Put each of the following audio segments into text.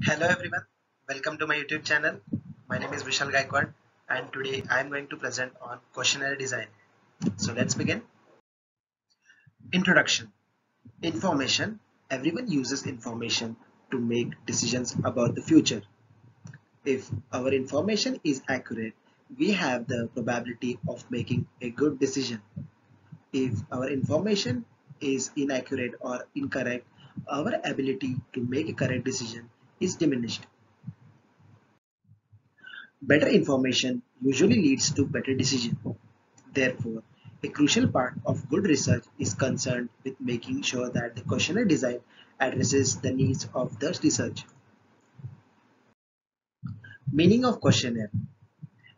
Hello everyone, welcome to my YouTube channel. My name is Vishal Gaikwad and today I am going to present on questionnaire design. So let's begin. Introduction. Information. Everyone uses information to make decisions about the future. If our information is accurate, we have the probability of making a good decision. If our information is inaccurate or incorrect, our ability to make a correct decision is diminished. Better information usually leads to better decision. Therefore, a crucial part of good research is concerned with making sure that the questionnaire design addresses the needs of the research. Meaning of questionnaire: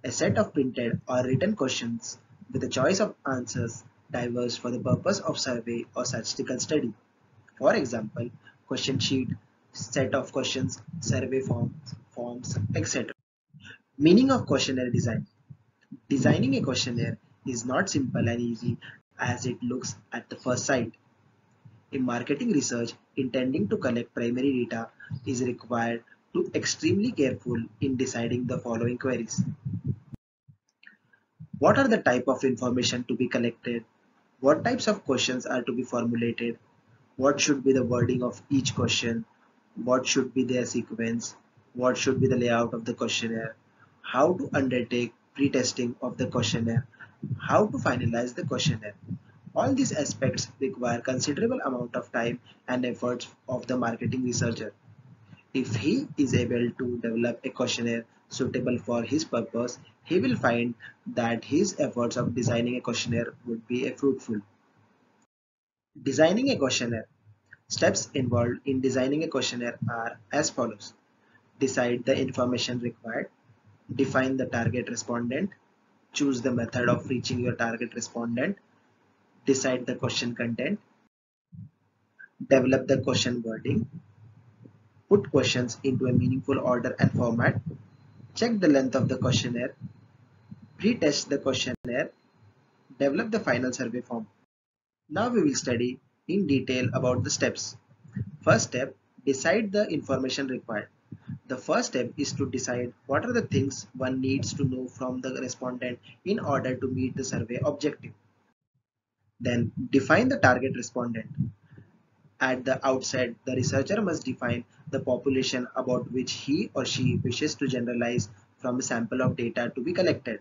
a set of printed or written questions with a choice of answers diverse for the purpose of survey or statistical study. For example, question sheet, set of questions, survey forms, etc. Meaning of questionnaire design: designing a questionnaire is not simple and easy as it looks at the first sight. In marketing research, intending to collect primary data is required to extremely careful in deciding the following queries. What are the type of information to be collected? What types of questions are to be formulated? What should be the wording of each question? What should be their sequence? What should be the layout of the questionnaire? How to undertake pre-testing of the questionnaire? How to finalize the questionnaire? All these aspects require considerable amount of time and efforts of the marketing researcher. If he is able to develop a questionnaire suitable for his purpose, he will find that his efforts of designing a questionnaire would be fruitful. Designing a questionnaire. Steps involved in designing a questionnaire are as follows. Decide the information required. Define the target respondent. Choose the method of reaching your target respondent. Decide the question content. Develop the question wording. Put questions into a meaningful order and format. Check the length of the questionnaire. Pre-test the questionnaire. Develop the final survey form. Now we will study in detail about the steps. First step, decide the information required. The first step is to decide what are the things one needs to know from the respondent in order to meet the survey objective. Then define the target respondent. At the outset, the researcher must define the population about which he or she wishes to generalize from a sample of data to be collected.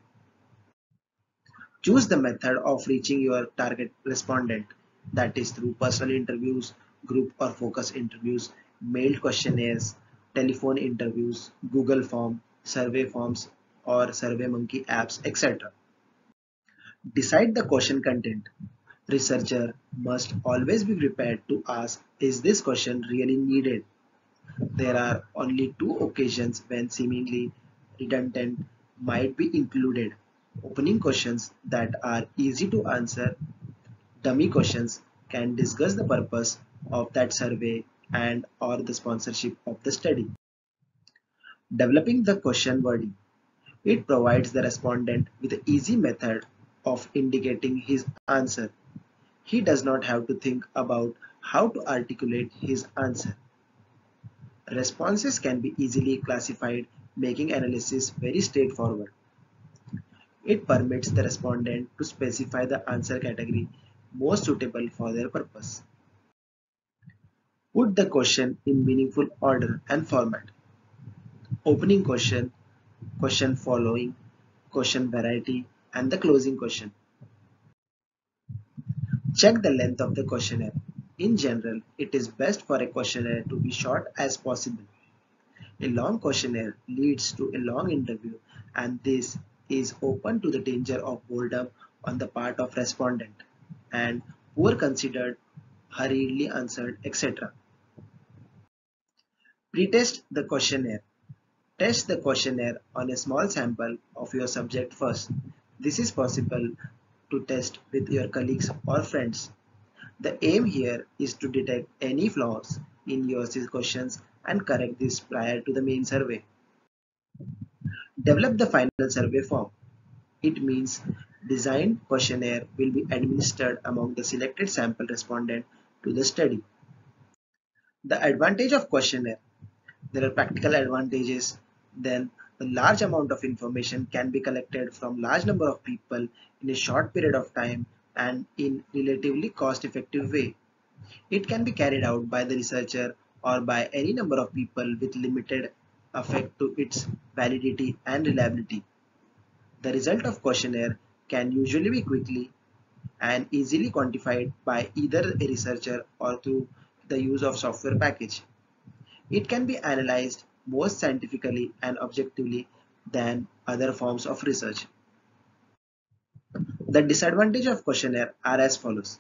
Choose the method of reaching your target respondent, that is through personal interviews, group or focus interviews, mailed questionnaires, telephone interviews, Google form, survey forms or SurveyMonkey apps, etc. Decide the question content. Researcher must always be prepared to ask, is this question really needed? There are only two occasions when seemingly redundant might be included: opening questions that are easy to answer. Dummy questions can discuss the purpose of that survey and or the sponsorship of the study. Developing the question wording. It provides the respondent with an easy method of indicating his answer. He does not have to think about how to articulate his answer. Responses can be easily classified, making analysis very straightforward. It permits the respondent to specify the answer category most suitable for their purpose. Put the question in meaningful order and format. Opening question, question following, question variety, and the closing question. Check the length of the questionnaire. In general, it is best for a questionnaire to be short as possible. A long questionnaire leads to a long interview, and this is open to the danger of boredom on the part of respondent and poor considered, hurriedly answered, etc. Pretest the questionnaire. Test the questionnaire on a small sample of your subject first. This is possible to test with your colleagues or friends. The aim here is to detect any flaws in your questions and correct this prior to the main survey. Develop the final survey form. It means designed questionnaire will be administered among the selected sample respondent to the study. The advantage of questionnaire. There are practical advantages. Then a large amount of information can be collected from large number of people in a short period of time and in relatively cost effective way. It can be carried out by the researcher or by any number of people with limited effect to its validity and reliability. The result of questionnaire can usually be quickly and easily quantified by either a researcher or through the use of software package. It can be analyzed more scientifically and objectively than other forms of research. The disadvantage of questionnaire are as follows.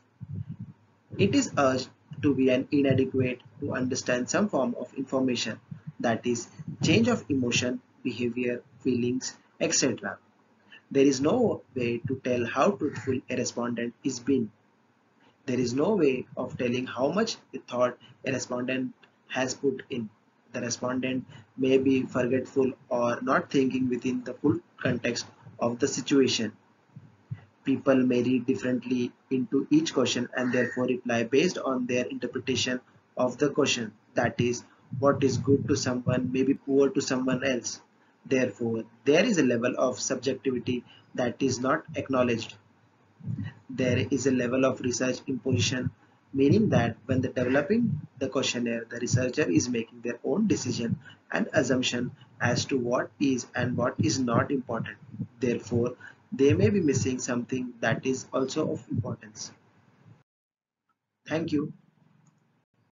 It is urged to be an inadequate to understand some form of information, that is, change of emotion, behavior, feelings, etc. There is no way to tell how truthful a respondent is being. There is no way of telling how much thought a respondent has put in. The respondent may be forgetful or not thinking within the full context of the situation. People may read differently into each question and therefore reply based on their interpretation of the question. That is, what is good to someone may be poor to someone else. Therefore, there is a level of subjectivity that is not acknowledged. There is a level of research imposition, meaning that when the developing the questionnaire, the researcher is making their own decision and assumption as to what is and what is not important. Therefore, they may be missing something that is also of importance. Thank you.